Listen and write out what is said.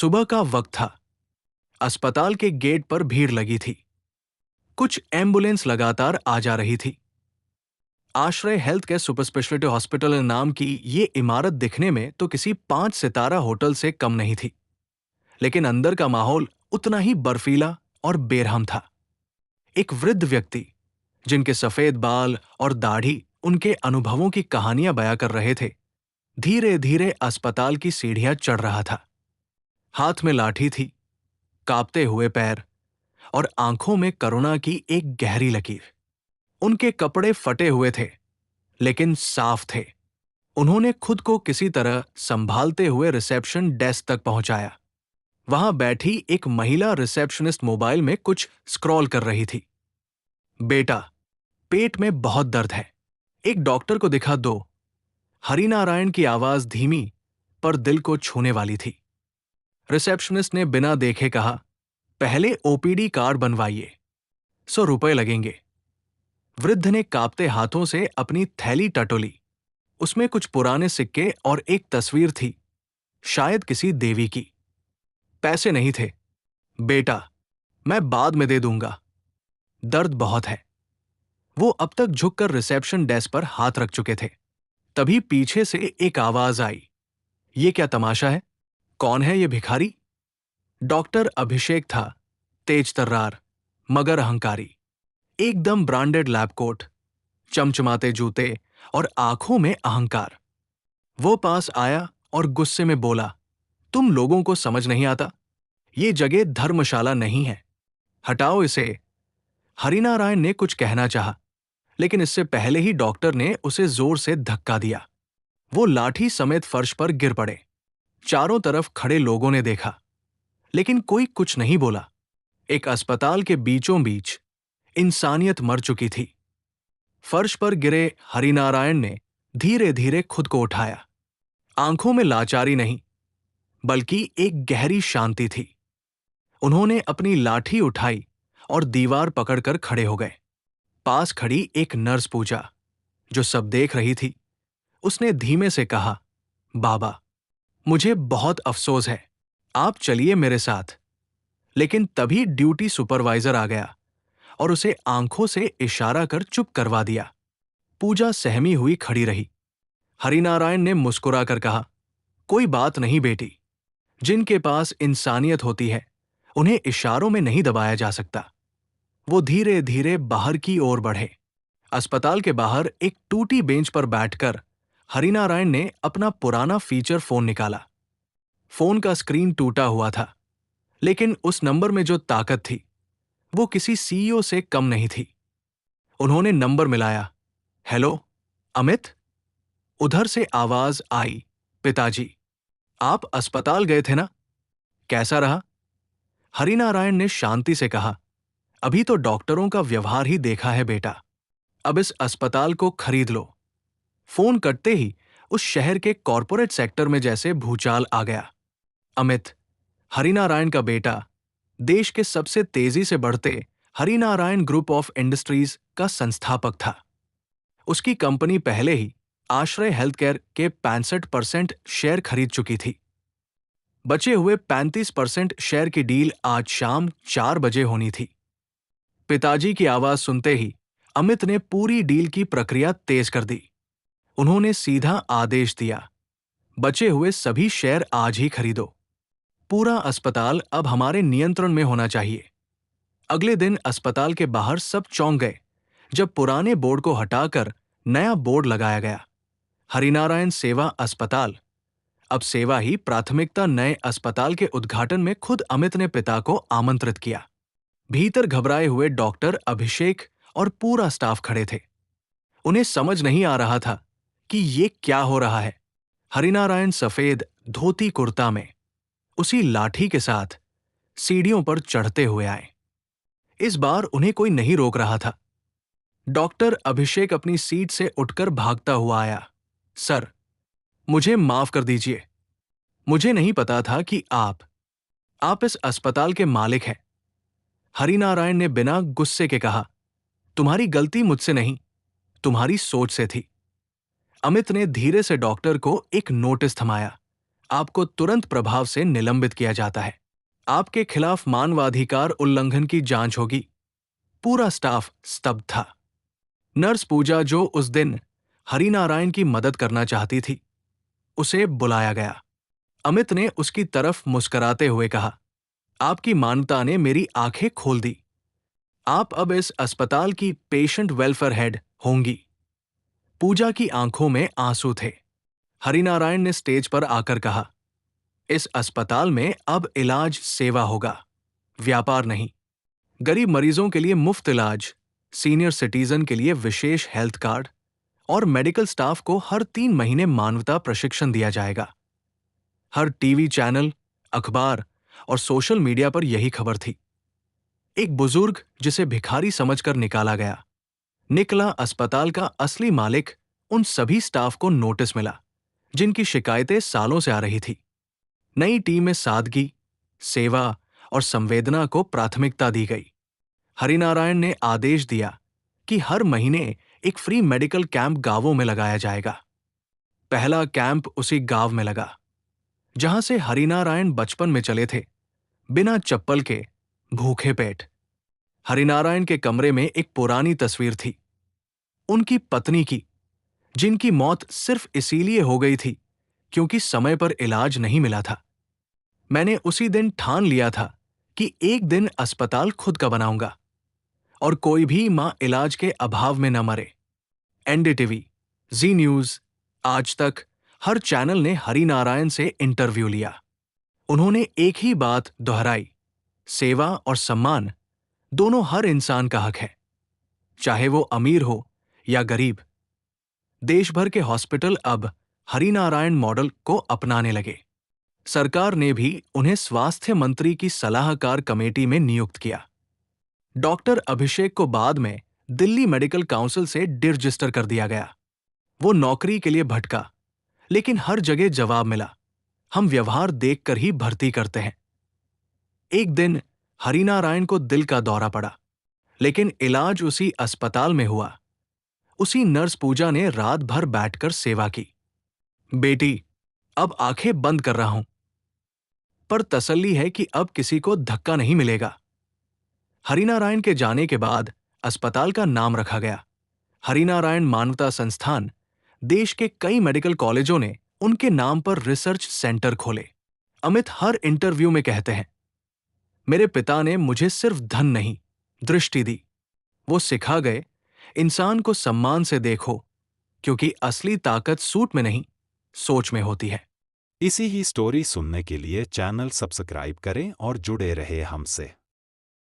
सुबह का वक्त था। अस्पताल के गेट पर भीड़ लगी थी। कुछ एम्बुलेंस लगातार आ जा रही थी। आश्रय health care super speciality hospital नाम की ये इमारत दिखने में तो किसी 5 सितारा होटल से कम नहीं थी, लेकिन अंदर का माहौल उतना ही बर्फीला और बेरहम था। एक वृद्ध व्यक्ति, जिनके सफेद बाल और दाढ़ी उनके अनुभवों की कहानियां बयां कर रहे थे, धीरे धीरे अस्पताल की सीढ़ियां चढ़ रहा था। हाथ में लाठी थी, कांपते हुए पैर और आंखों में करुणा की एक गहरी लकीर। उनके कपड़े फटे हुए थे, लेकिन साफ थे। उन्होंने खुद को किसी तरह संभालते हुए रिसेप्शन डेस्क तक पहुंचाया। वहां बैठी एक महिला रिसेप्शनिस्ट मोबाइल में कुछ स्क्रॉल कर रही थी। बेटा, पेट में बहुत दर्द है, एक डॉक्टर को दिखा दो। हरिनारायण की आवाज धीमी पर दिल को छूने वाली थी। रिसेप्शनिस्ट ने बिना देखे कहा, पहले ओपीडी कार्ड बनवाइए, ₹100 लगेंगे। वृद्ध ने कांपते हाथों से अपनी थैली टटोली। उसमें कुछ पुराने सिक्के और एक तस्वीर थी, शायद किसी देवी की। पैसे नहीं थे। बेटा, मैं बाद में दे दूंगा, दर्द बहुत है। वो अब तक झुककर रिसेप्शन डेस्क पर हाथ रख चुके थे। तभी पीछे से एक आवाज आई, ये क्या तमाशा है? कौन है ये भिखारी? डॉक्टर अभिषेक था, तेज तर्रार मगर अहंकारी। एकदम ब्रांडेड लैब कोट, चमचमाते जूते और आंखों में अहंकार। वो पास आया और गुस्से में बोला, तुम लोगों को समझ नहीं आता? ये जगह धर्मशाला नहीं है, हटाओ इसे। हरिनारायण ने कुछ कहना चाहा, लेकिन इससे पहले ही डॉक्टर ने उसे जोर से धक्का दिया। वो लाठी समेत फर्श पर गिर पड़े। चारों तरफ खड़े लोगों ने देखा, लेकिन कोई कुछ नहीं बोला। एक अस्पताल के बीचों बीच इंसानियत मर चुकी थी। फर्श पर गिरे हरिनारायण ने धीरे धीरे खुद को उठाया। आंखों में लाचारी नहीं, बल्कि एक गहरी शांति थी। उन्होंने अपनी लाठी उठाई और दीवार पकड़कर खड़े हो गए। पास खड़ी एक नर्स पूछा, जो सब देख रही थी। उसने धीमे से कहा, बाबा, मुझे बहुत अफसोस है, आप चलिए मेरे साथ। लेकिन तभी ड्यूटी सुपरवाइजर आ गया और उसे आंखों से इशारा कर चुप करवा दिया। पूजा सहमी हुई खड़ी रही। हरिनारायण ने मुस्कुराकर कहा, कोई बात नहीं बेटी, जिनके पास इंसानियत होती है उन्हें इशारों में नहीं दबाया जा सकता। वो धीरे धीरे बाहर की ओर बढ़े। अस्पताल के बाहर एक टूटी बेंच पर बैठकर हरिनारायण ने अपना पुराना फीचर फोन निकाला। फोन का स्क्रीन टूटा हुआ था, लेकिन उस नंबर में जो ताकत थी वो किसी सीईओ से कम नहीं थी। उन्होंने नंबर मिलाया। हेलो, अमित? उधर से आवाज आई, पिताजी, आप अस्पताल गए थे ना? कैसा रहा? हरिनारायण ने शांति से कहा, अभी तो डॉक्टरों का व्यवहार ही देखा है बेटा, अब इस अस्पताल को खरीद लो। फोन कटते ही उस शहर के कॉरपोरेट सेक्टर में जैसे भूचाल आ गया। अमित, हरिनारायण का बेटा, देश के सबसे तेजी से बढ़ते हरिनारायण ग्रुप ऑफ इंडस्ट्रीज का संस्थापक था। उसकी कंपनी पहले ही आश्रय हेल्थ केयर के 65% शेयर खरीद चुकी थी। बचे हुए 35% शेयर की डील आज शाम 4 बजे होनी थी। पिताजी की आवाज सुनते ही अमित ने पूरी डील की प्रक्रिया तेज कर दी। उन्होंने सीधा आदेश दिया, बचे हुए सभी शेयर आज ही खरीदो। पूरा अस्पताल अब हमारे नियंत्रण में होना चाहिए। अगले दिन अस्पताल के बाहर सब चौंक गए जब पुराने बोर्ड को हटाकर नया बोर्ड लगाया गया, हरिनारायण सेवा अस्पताल। अब सेवा ही प्राथमिकता। नए अस्पताल के उद्घाटन में खुद अमित ने पिता को आमंत्रित किया। भीतर घबराए हुए डॉक्टर अभिषेक और पूरा स्टाफ खड़े थे। उन्हें समझ नहीं आ रहा था कि ये क्या हो रहा है। हरिनारायण सफेद धोती कुर्ता में, उसी लाठी के साथ सीढ़ियों पर चढ़ते हुए आए। इस बार उन्हें कोई नहीं रोक रहा था। डॉक्टर अभिषेक अपनी सीट से उठकर भागता हुआ आया। सर, मुझे माफ कर दीजिए। मुझे नहीं पता था कि आप इस अस्पताल के मालिक हैं। हरिनारायण ने बिना गुस्से के कहा, तुम्हारी गलती मुझसे नहीं, तुम्हारी सोच से थी। अमित ने धीरे से डॉक्टर को एक नोटिस थमाया। आपको तुरंत प्रभाव से निलंबित किया जाता है। आपके खिलाफ मानवाधिकार उल्लंघन की जांच होगी। पूरा स्टाफ स्तब्ध था। नर्स पूजा, जो उस दिन हरिनारायण की मदद करना चाहती थी, उसे बुलाया गया। अमित ने उसकी तरफ मुस्कुराते हुए कहा, आपकी मानवता ने मेरी आंखें खोल दी। आप अब इस अस्पताल की पेशेंट वेलफेयर हेड होंगी। पूजा की आंखों में आंसू थे। हरिनारायण ने स्टेज पर आकर कहा, इस अस्पताल में अब इलाज सेवा होगा, व्यापार नहीं। गरीब मरीजों के लिए मुफ्त इलाज, सीनियर सिटीजन के लिए विशेष हेल्थ कार्ड और मेडिकल स्टाफ को हर 3 महीने मानवता प्रशिक्षण दिया जाएगा। हर टीवी चैनल, अखबार और सोशल मीडिया पर यही खबर थी। एक बुजुर्ग जिसे भिखारी समझकर निकाला गया, निकला अस्पताल का असली मालिक। उन सभी स्टाफ को नोटिस मिला जिनकी शिकायतें सालों से आ रही थी। नई टीम में सादगी, सेवा और संवेदना को प्राथमिकता दी गई। हरिनारायण ने आदेश दिया कि हर महीने एक फ्री मेडिकल कैंप गांवों में लगाया जाएगा। पहला कैंप उसी गांव में लगा जहां से हरिनारायण बचपन में चले थे, बिना चप्पल के, भूखे पेट। हरिनारायण के कमरे में एक पुरानी तस्वीर थी, उनकी पत्नी की, जिनकी मौत सिर्फ इसीलिए हो गई थी क्योंकि समय पर इलाज नहीं मिला था। मैंने उसी दिन ठान लिया था कि एक दिन अस्पताल खुद का बनाऊंगा और कोई भी मां इलाज के अभाव में न मरे। एनडीटीवी, जी न्यूज, आज तक हर चैनल ने हरिनारायण से इंटरव्यू लिया। उन्होंने एक ही बात दोहराई, सेवा और सम्मान दोनों हर इंसान का हक है, चाहे वो अमीर हो या गरीब। देश भर के हॉस्पिटल अब हरिनारायण मॉडल को अपनाने लगे। सरकार ने भी उन्हें स्वास्थ्य मंत्री की सलाहकार कमेटी में नियुक्त किया। डॉक्टर अभिषेक को बाद में दिल्ली मेडिकल काउंसिल से डिरजिस्टर कर दिया गया। वो नौकरी के लिए भटका, लेकिन हर जगह जवाब मिला, हम व्यवहार देखकर ही भर्ती करते हैं। एक दिन हरिनारायण को दिल का दौरा पड़ा, लेकिन इलाज उसी अस्पताल में हुआ। उसी नर्स पूजा ने रात भर बैठकर सेवा की। बेटी, अब आंखें बंद कर रहा हूं, पर तसल्ली है कि अब किसी को धक्का नहीं मिलेगा। हरिनारायण के जाने के बाद अस्पताल का नाम रखा गया हरिनारायण मानवता संस्थान। देश के कई मेडिकल कॉलेजों ने उनके नाम पर रिसर्च सेंटर खोले। अमित हर इंटरव्यू में कहते हैं, मेरे पिता ने मुझे सिर्फ धन नहीं, दृष्टि दी। वो सिखा गए, इंसान को सम्मान से देखो, क्योंकि असली ताकत सूट में नहीं, सोच में होती है। इसी ही स्टोरी सुनने के लिए चैनल सब्सक्राइब करें और जुड़े रहे हमसे।